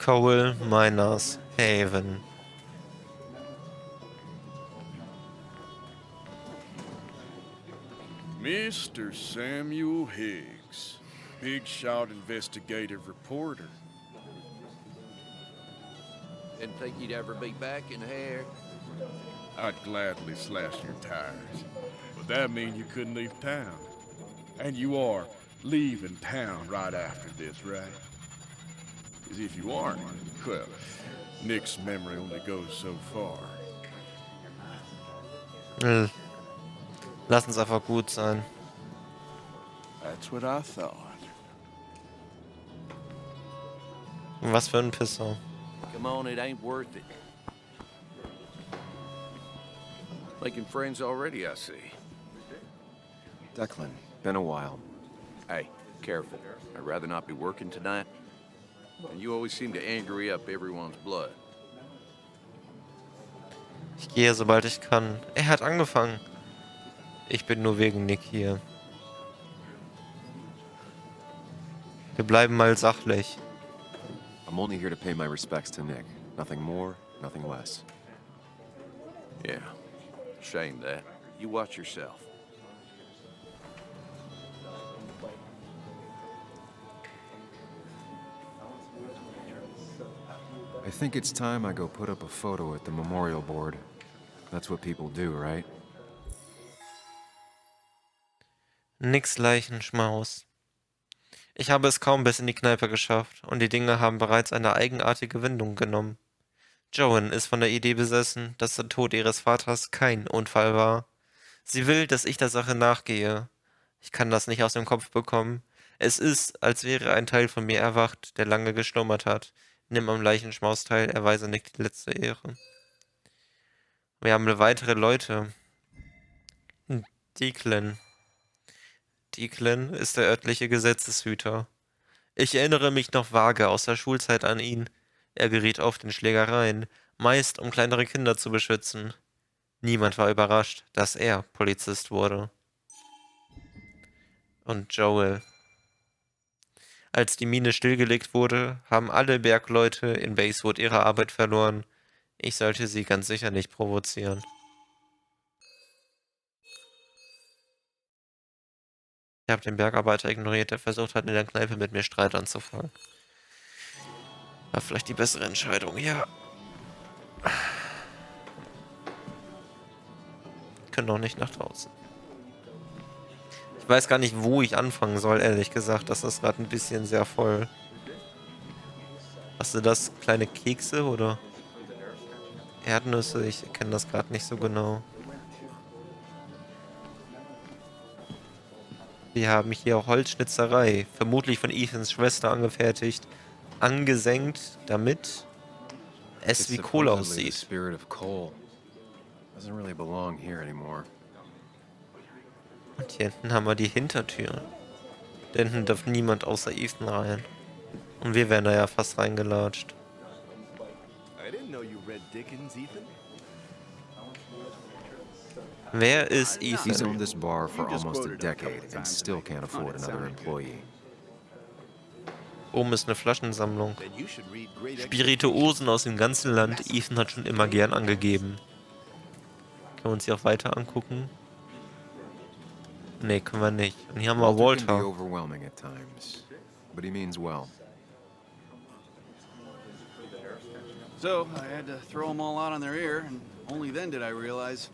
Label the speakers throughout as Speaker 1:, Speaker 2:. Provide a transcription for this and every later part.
Speaker 1: Coal Miners Haven.
Speaker 2: Mr. Samuel Higgs, Big Shot investigative reporter.
Speaker 3: Didn't think you'd ever be back in here.
Speaker 2: I'd gladly slash your tires, but that mean you couldn't leave town. And you are leaving town right after this, right? Because if you aren't, well, Nick's memory only goes so far.
Speaker 1: Lass uns einfach gut sein.
Speaker 2: That's what I thought.
Speaker 1: Was für ein Pisser.
Speaker 3: Come on, it ain't worth it. Making friends already, I see.
Speaker 4: Declan, been a while.
Speaker 3: Hey, careful. I'd rather not be working tonight. And you always seem to angry up everyone's blood.
Speaker 1: Ich gehe, sobald ich kann. Er hat angefangen. Ich bin nur wegen Nick hier. Wir bleiben mal sachlich.
Speaker 4: I'm only here to pay my respects to Nick. Nothing more, nothing less.
Speaker 3: Yeah. Shame that. You watch yourself.
Speaker 4: I think it's time I go put up a photo at the memorial board. That's what people do, right?
Speaker 1: Nix Leichenschmaus. Ich habe es kaum bis in die Kneipe geschafft und die Dinge haben bereits eine eigenartige Wendung genommen. Joan ist von der Idee besessen, dass der Tod ihres Vaters kein Unfall war. Sie will, dass ich der Sache nachgehe. Ich kann das nicht aus dem Kopf bekommen. Es ist, als wäre ein Teil von mir erwacht, der lange geschlummert hat. Nimm am Leichenschmaus teil, erweise Nick die letzte Ehre. Wir haben weitere Leute. Declan. Declan ist der örtliche Gesetzeshüter. Ich erinnere mich noch vage aus der Schulzeit an ihn. Er geriet oft in Schlägereien, meist um kleinere Kinder zu beschützen. Niemand war überrascht, dass er Polizist wurde. Und Joel. Als die Mine stillgelegt wurde, haben alle Bergleute in Basewood ihre Arbeit verloren. Ich sollte sie ganz sicher nicht provozieren. Ich habe den Bergarbeiter ignoriert, der versucht hat, in der Kneipe mit mir Streit anzufangen. War vielleicht die bessere Entscheidung, ja. Können doch nicht nach draußen. Ich weiß gar nicht, wo ich anfangen soll, ehrlich gesagt. Das ist gerade ein bisschen sehr voll. Hast du das? Kleine Kekse oder Erdnüsse? Ich kenne das gerade nicht so genau. Wir haben hier Holzschnitzerei, vermutlich von Ethans Schwester angefertigt, angesenkt, damit es wie Kohle aussieht. Und hier hinten haben wir die Hintertür. Da hinten darf niemand außer Ethan rein. Und wir wären da ja fast reingelatscht. Wer ist Ethan?
Speaker 4: He's owned this bar for almost a decade and still can't afford another employee.
Speaker 1: Oben ist eine Flaschensammlung. Spirituosen aus dem ganzen Land. Ethan hat schon immer gern angegeben. Können wir uns die auch weiter angucken? Nee, können wir nicht. Und hier haben wir
Speaker 4: Walter can be
Speaker 1: Walter.
Speaker 4: overwhelming at times, but he means well.
Speaker 5: So, I had to throw them all out on their ear, and only then did I realize.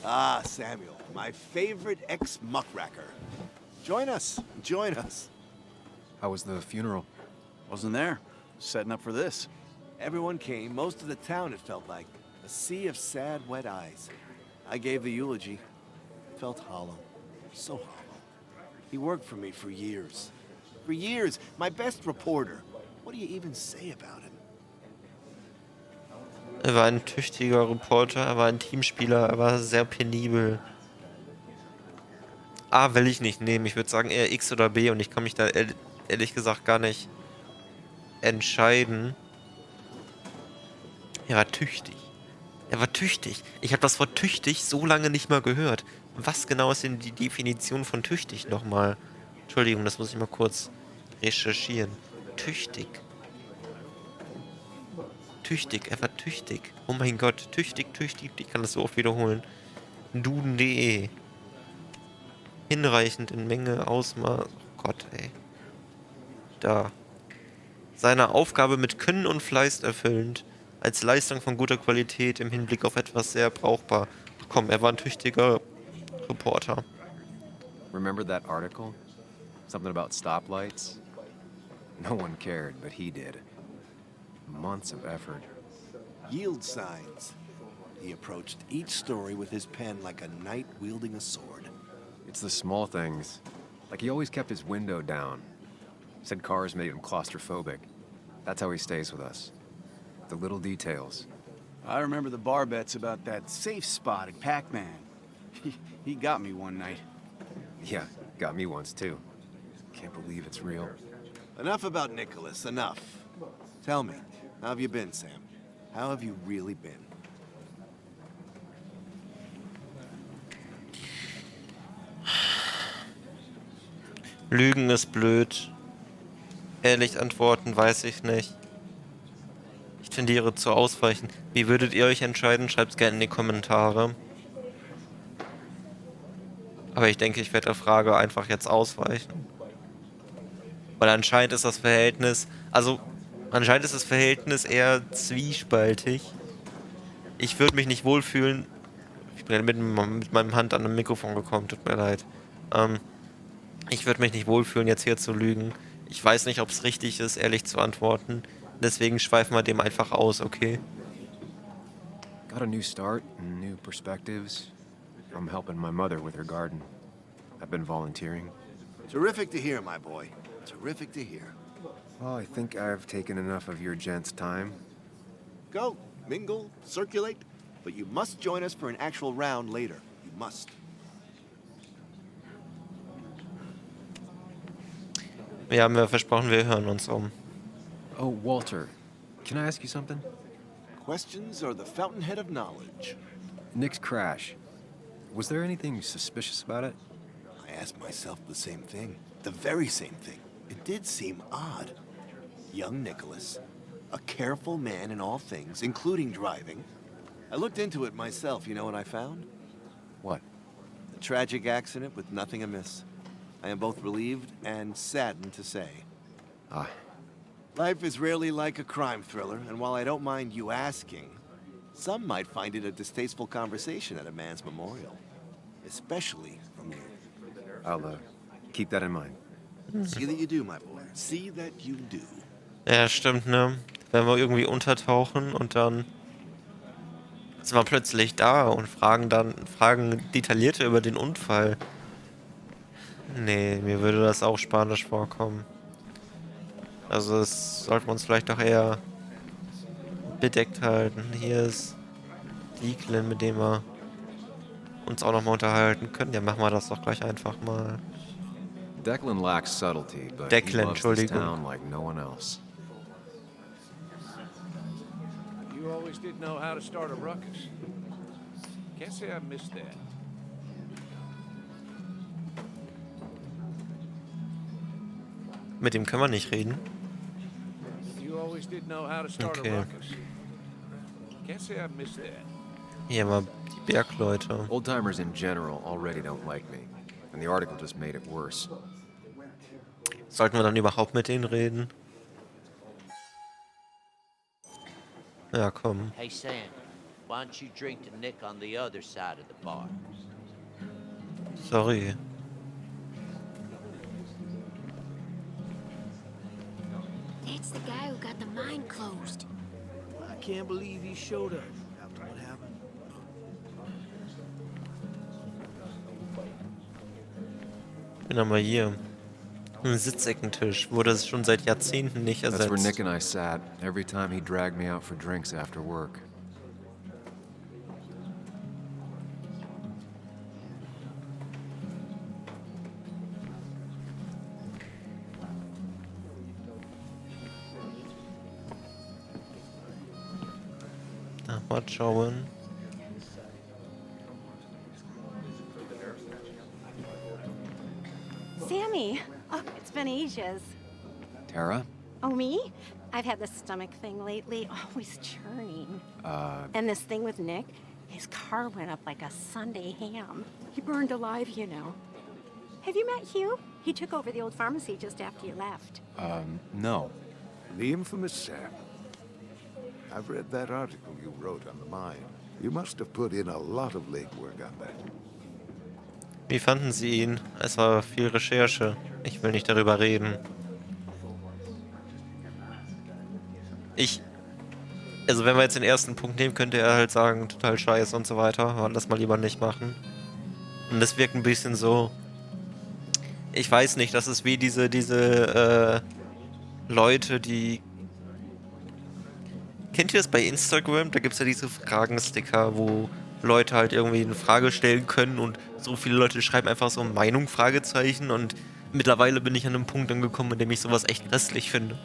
Speaker 6: Ah, Samuel, my favorite ex-muckracker. Join us, join us.
Speaker 4: How was the funeral?
Speaker 5: Wasn't there. Setting up for this.
Speaker 6: Everyone came, most of the town, it felt like. A sea of sad, wet eyes. I gave the eulogy. Felt hollow. So hollow. He worked for me for years. For years, my best reporter. What do you even say about him?
Speaker 1: Er war ein tüchtiger Reporter, er war ein Teamspieler, er war sehr penibel. A will ich nicht nehmen, ich würde sagen eher X oder B und ich kann mich da ehrlich gesagt gar nicht entscheiden. Er war tüchtig. Er war tüchtig. Ich habe das Wort tüchtig so lange nicht mal gehört. Was genau ist denn die Definition von tüchtig nochmal? Entschuldigung, das muss ich mal kurz recherchieren. Tüchtig. Tüchtig, er war tüchtig. Oh mein Gott, tüchtig, tüchtig. Ich kann das so oft wiederholen. Duden.de. Hinreichend in Menge, Ausmaß. Oh Gott, ey. Da. Seine Aufgabe mit Können und Fleiß erfüllend. Als Leistung von guter Qualität im Hinblick auf etwas sehr brauchbar. Ach komm, er war ein tüchtiger Reporter.
Speaker 4: Remember that article? Something about stoplights? No one cared, but he did. Months of effort.
Speaker 6: Yield signs. He approached each story with his pen like a knight wielding a sword.
Speaker 4: It's the small things. Like he always kept his window down. Said cars made him claustrophobic. That's how he stays with us. The little details.
Speaker 5: I remember the bar bets about that safe spot at Pac-Man. He got me one night.
Speaker 4: Yeah, got me once too. Can't believe it's real.
Speaker 6: Enough about Nicholas, enough. Tell me, how have you been, Sam? How have you really been?
Speaker 1: Lügen ist blöd. Ehrlich antworten, weiß ich nicht. Ich tendiere zu ausweichen. Wie würdet ihr euch entscheiden? Schreibt's gerne in die Kommentare. Aber ich denke, ich werde der Frage einfach jetzt ausweichen. Weil anscheinend ist das Verhältnis... Also, anscheinend ist das Verhältnis eher zwiespaltig. Ich würde mich nicht wohlfühlen... Ich bin mit meinem Hand an einem Mikrofon gekommen, tut mir leid. Ich würde mich nicht wohlfühlen, jetzt hier zu lügen. Ich weiß nicht, ob es richtig ist, ehrlich zu antworten. Deswegen schweifen wir dem einfach aus, okay?
Speaker 4: Got a new start and new perspectives. I'm helping my mother with her garden. I've been volunteering.
Speaker 6: Terrific to hear, my boy. Terrific to hear.
Speaker 4: Well, I think I've taken enough of your gents' time.
Speaker 6: Go, mingle, circulate, but you must join us for an actual round later. You must.
Speaker 1: Wir haben ja versprochen, wir hören uns um.
Speaker 4: Oh, Walter, can I ask you something?
Speaker 6: Questions are the fountainhead of knowledge.
Speaker 4: Nick's crash. Was there anything suspicious about it?
Speaker 6: I asked myself the same thing. The very same thing. It did seem odd. Young Nicholas, a careful man in all things, including driving. I looked into it myself. You know what I found?
Speaker 4: What?
Speaker 6: A tragic accident with nothing amiss. I am both relieved and saddened to say.
Speaker 4: Ah,
Speaker 6: Life is rarely like a crime thriller, and while I don't mind you asking, some might find it a distasteful conversation at a man's memorial. Especially from you.
Speaker 4: I'll keep that in mind.
Speaker 6: See that you do, my boy. See that you do.
Speaker 1: Ja, stimmt, ne? Wenn wir irgendwie untertauchen und dann sind wir plötzlich da und fragen detaillierter über den Unfall. Nee, mir würde das auch spanisch vorkommen. Also das sollten wir uns vielleicht doch eher bedeckt halten. Hier ist Declan, mit dem wir uns auch nochmal unterhalten können. Ja, machen wir das doch gleich einfach mal.
Speaker 4: Declan lacks subtlety, but
Speaker 1: Declan,
Speaker 4: he loves this
Speaker 1: Entschuldigung.
Speaker 4: town like no one else.
Speaker 2: You always did know how to start a ruckus. Can't say I missed that.
Speaker 1: Mit dem können wir nicht reden.
Speaker 2: You always did know how to start
Speaker 1: Okay.
Speaker 2: a ruckus. Can't say I missed that.
Speaker 1: Hier mal die Bergleute.
Speaker 4: Old-timers in general already don't like me, and the article just made it worse.
Speaker 1: Sollten wir dann überhaupt mit denen reden? Ja, komm.
Speaker 7: Hey, Sam, why don't you drink to Nick on the other side of the bar?
Speaker 1: Sorry.
Speaker 8: That's the guy who got the mine closed.
Speaker 9: I can't believe he showed up after what happened.
Speaker 1: Bin aber hier. Ein Sitzeckentisch. Wurde es schon seit Jahrzehnten nicht
Speaker 4: That's where Nick
Speaker 1: ersetzt.
Speaker 4: and I sat every time he dragged me out for drinks after work.
Speaker 1: Na, mal schauen.
Speaker 10: Sammy! Oh, it's been ages.
Speaker 4: Tara?
Speaker 10: Oh, me? I've had this stomach thing lately, always churning. And this thing with Nick, his car went up like a Sunday ham. He burned alive, you know. Have you met Hugh? He took over the old pharmacy just after you left.
Speaker 4: No.
Speaker 11: The infamous Sam. I've read that article you wrote on the mine. You must have put in a lot of legwork on that.
Speaker 1: Wie fanden Sie ihn? Es war viel Recherche. Ich will nicht darüber reden. Also wenn wir jetzt den ersten Punkt nehmen, könnte er halt sagen, total scheiße und so weiter. Aber das mal lieber nicht machen. Und das wirkt ein bisschen so... Ich weiß nicht, das ist wie diese Leute, die... Kennt ihr das bei Instagram? Da gibt es ja diese Fragensticker, wo Leute halt irgendwie eine Frage stellen können und so viele Leute schreiben einfach so Meinung, Fragezeichen, und mittlerweile bin ich an einem Punkt angekommen, in dem ich sowas echt grässlich finde.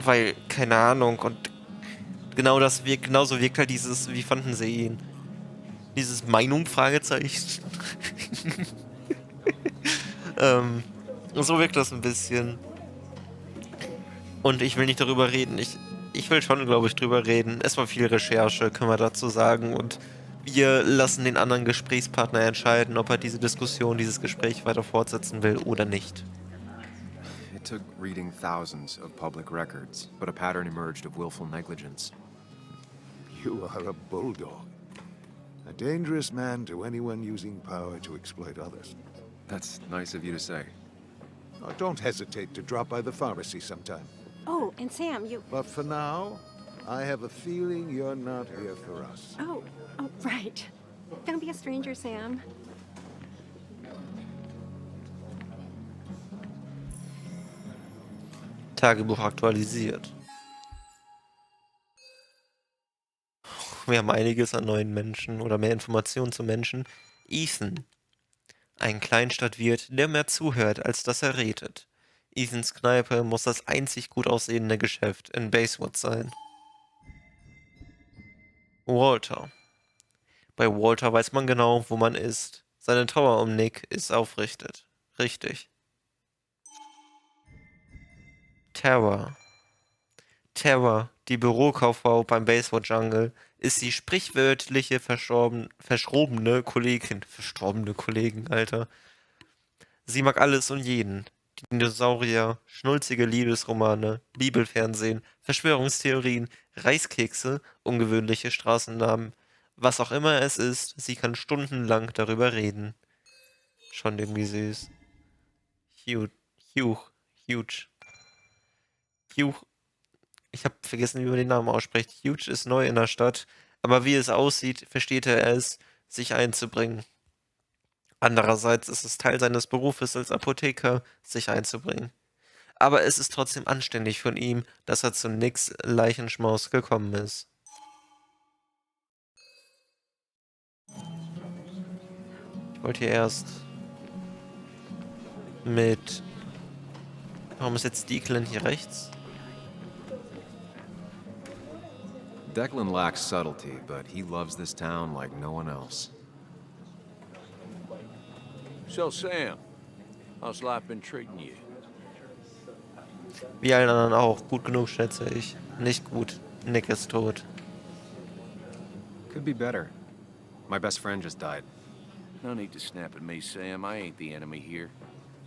Speaker 1: Weil, keine Ahnung, und genauso wirkt halt dieses, wie fanden Sie ihn? Dieses Meinung, Fragezeichen. So wirkt das ein bisschen. Und ich will nicht darüber reden. Ich will schon, glaube ich, drüber reden. Es war viel Recherche, können wir dazu sagen. Und wir lassen den anderen Gesprächspartner entscheiden, ob er diese Diskussion, dieses Gespräch weiter fortsetzen will oder nicht.
Speaker 4: It took reading thousands of public records, but a pattern emerged of willful negligence.
Speaker 11: You are a bulldog. A dangerous man to anyone using power to exploit others.
Speaker 4: That's nice of you to say.
Speaker 11: Oh, don't hesitate to drop by the pharmacy sometime.
Speaker 10: Oh, and Sam, you...
Speaker 11: But for now, I have a feeling you're not here for us.
Speaker 10: Oh, right. Don't be a stranger, Sam.
Speaker 1: Tagebuch aktualisiert. Wir haben einiges an neuen Menschen oder mehr Informationen zu Menschen. Ethan. Ein Kleinstadtwirt, der mehr zuhört, als dass er redet. Ethans Kneipe muss das einzig gut aussehende Geschäft in Basewood sein. Walter. Bei Walter weiß man genau, wo man ist. Seine Trauer um Nick ist aufrichtet. Richtig. Terror. Terror, die Bürokauffrau beim Basewood Jungle, ist die sprichwörtliche verschrobene Kollegin. Verstorbene Kollegen, Alter. Sie mag alles und jeden. Dinosaurier, schnulzige Liebesromane, Bibelfernsehen, Verschwörungstheorien, Reiskekse, ungewöhnliche Straßennamen. Was auch immer es ist, sie kann stundenlang darüber reden. Schon irgendwie süß. Huge. Ich habe vergessen, wie man den Namen ausspricht. Huge ist neu in der Stadt, aber wie es aussieht, versteht er es, sich einzubringen. Andererseits ist es Teil seines Berufes als Apotheker, sich einzubringen. Aber es ist trotzdem anständig von ihm, dass er zu Nicks Leichenschmaus gekommen ist. Ich wollte hier erst mit... Warum ist jetzt Declan hier rechts?
Speaker 4: Declan lacks subtlety, but he loves this town like no one else.
Speaker 3: So, Sam, how's life been treating you?
Speaker 1: Wie allen anderen auch. Gut genug, schätze ich. Nicht gut. Nick ist tot.
Speaker 4: Could be better. My best friend just died.
Speaker 3: No need to snap at me, Sam. I ain't the enemy here.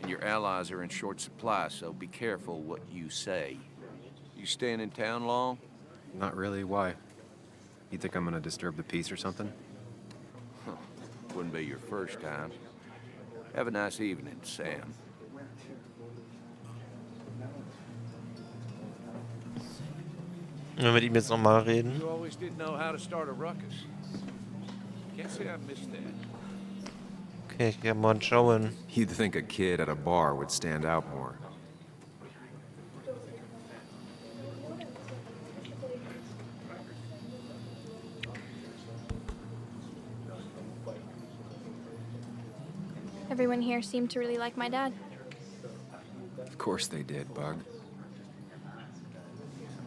Speaker 3: And your allies are in short supply, so be careful what you say. You staying in town long?
Speaker 4: Not really. Why? You think I'm gonna disturb the peace or something?
Speaker 3: Huh. Wouldn't be your first time. Have a nice evening, Sam.
Speaker 1: Wenn wir mit ihm jetzt nochmal reden.
Speaker 2: You always did know how to start a ruckus. Can't say I missed that.
Speaker 1: Okay, ich geh mal schauen.
Speaker 4: You'd think a kid at a bar would stand out more.
Speaker 12: Everyone here seemed to really like my dad.
Speaker 4: Of course they did, Bug.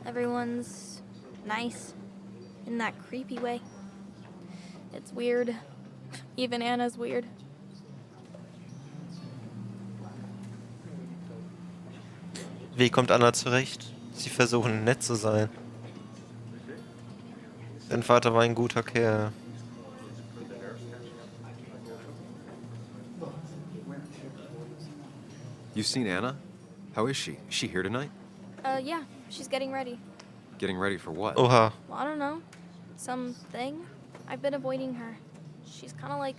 Speaker 12: Everyone's nice in that creepy way. It's weird. Even Anna's weird.
Speaker 1: Wie kommt Anna zurecht? Sie versuchen nett zu sein. Dein Vater war ein guter Kerl.
Speaker 4: You've seen Anna? How is she? Is she here tonight?
Speaker 12: Yeah, she's getting ready.
Speaker 4: Getting ready for what?
Speaker 1: Oha.
Speaker 12: Well, I don't know. Something? I've been avoiding her. She's kind of like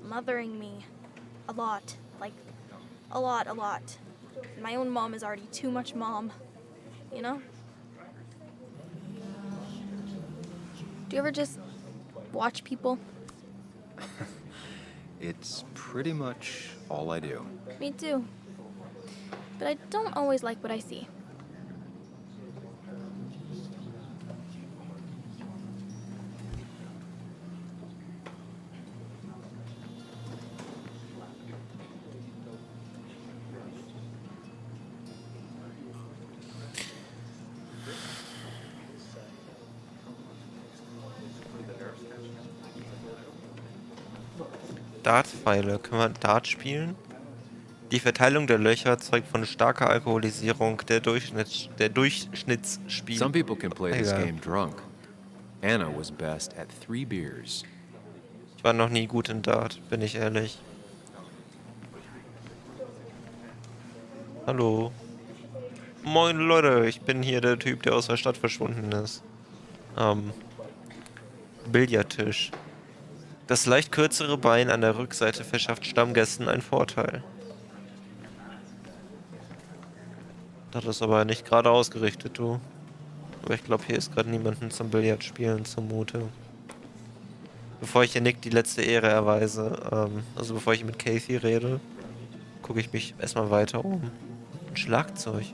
Speaker 12: mothering me. A lot. Like, a lot. My own mom is already too much mom. You know? Do you ever just watch people?
Speaker 4: It's pretty much all I do.
Speaker 12: Me too. But I don't always like what I see.
Speaker 1: Dartpfeile. Können wir Dart spielen? Die Verteilung der Löcher zeugt von starker Alkoholisierung der Durchschnittsspiel.
Speaker 4: Some people can play this
Speaker 1: Egal.
Speaker 4: game drunk. Anna was best at 3 beers.
Speaker 1: Ich war noch nie gut in Dart, bin ich ehrlich. Hallo. Moin Leute, ich bin hier der Typ, der aus der Stadt verschwunden ist. Billardtisch. Das leicht kürzere Bein an der Rückseite verschafft Stammgästen einen Vorteil. Das ist aber nicht gerade ausgerichtet, du. Aber ich glaube, hier ist gerade niemanden zum Billardspielen zumute. Bevor ich hier Nick die letzte Ehre erweise, also bevor ich mit Kathy rede, gucke ich mich erstmal weiter um. Ein Schlagzeug.